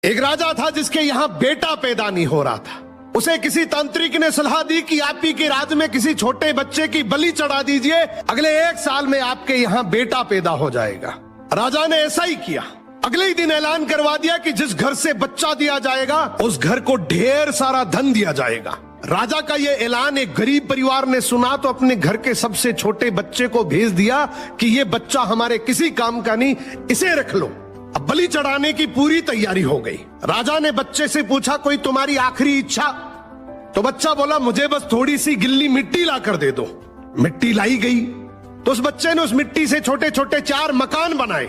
एक राजा था जिसके यहां बेटा पैदा नहीं हो रहा था। उसे किसी तांत्रिक ने सलाह दी कि आप ही के राज्य में किसी छोटे बच्चे की बलि चढ़ा दीजिए, अगले 1 साल में आपके यहाँ बेटा पैदा हो जाएगा। राजा ने ऐसा ही किया। अगले ही दिन ऐलान करवा दिया कि जिस घर से बच्चा दिया जाएगा उस घर को ढेर सारा धन दिया जाएगा। राजा का ये ऐलान एक गरीब परिवार ने सुना तो अपने घर के सबसे छोटे बच्चे को भेज दिया कि ये बच्चा हमारे किसी काम का नहीं, इसे रख लो। अब बलि चढ़ाने की पूरी तैयारी हो गई। राजा ने बच्चे से पूछा, कोई तुम्हारी आखिरी इच्छा? तो बच्चा बोला, मुझे बस थोड़ी सी गिल्ली मिट्टी ला कर दे दो। मिट्टी लाई गई तो उस बच्चे ने उस मिट्टी से छोटे छोटे 4 मकान बनाए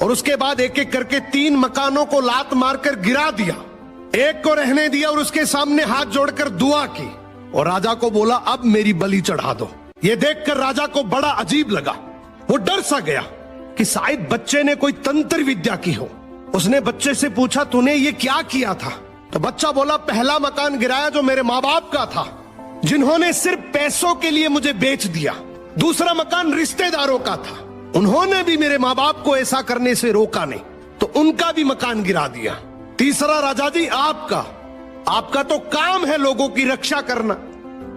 और उसके बाद एक एक करके 3 मकानों को लात मारकर गिरा दिया, एक को रहने दिया और उसके सामने हाथ जोड़कर दुआ की और राजा को बोला, अब मेरी बलि चढ़ा दो। ये देखकर राजा को बड़ा अजीब लगा। वो डर सा गया कि शायद बच्चे ने कोई तंत्र विद्या की हो। उसने बच्चे से पूछा, तूने ये क्या किया था? तो बच्चा बोला, पहला मकान गिराया जो मेरे माँ बाप का था, जिन्होंने सिर्फ पैसों के लिए मुझे बेच दिया। दूसरा मकान रिश्तेदारों का था, उन्होंने भी मेरे माँ बाप को ऐसा करने से रोका नहीं, तो उनका भी मकान गिरा दिया। तीसरा राजा जी आपका तो काम है लोगों की रक्षा करना,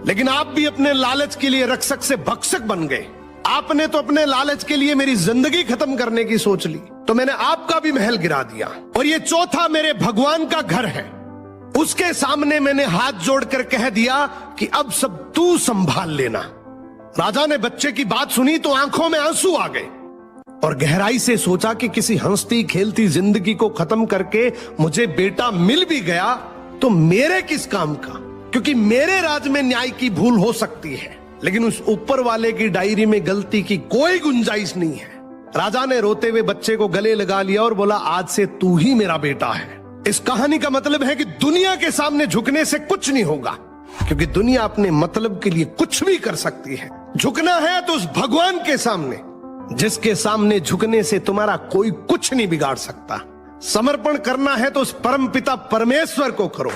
लेकिन आप भी अपने लालच के लिए रक्षक से भक्षक बन गए। आपने तो अपने लालच के लिए मेरी जिंदगी खत्म करने की सोच ली, तो मैंने आपका भी महल गिरा दिया। और ये चौथा मेरे भगवान का घर है, उसके सामने मैंने हाथ जोड़कर कह दिया कि अब सब तू संभाल लेना। राजा ने बच्चे की बात सुनी तो आंखों में आंसू आ गए और गहराई से सोचा कि किसी हंसती खेलती जिंदगी को खत्म करके मुझे बेटा मिल भी गया तो मेरे किस काम का, क्योंकि मेरे राज में न्याय की भूल हो सकती है लेकिन उस ऊपर वाले की डायरी में गलती की कोई गुंजाइश नहीं है। राजा ने रोते हुए बच्चे को गले लगा लिया और बोला, आज से तू ही मेरा बेटा है। इस कहानी का मतलब है कि दुनिया के सामने झुकने से कुछ नहीं होगा, क्योंकि दुनिया अपने मतलब के लिए कुछ भी कर सकती है। झुकना है तो उस भगवान के सामने, जिसके सामने झुकने से तुम्हारा कोई कुछ नहीं बिगाड़ सकता। समर्पण करना है तो उस परमपिता परमेश्वर को करो।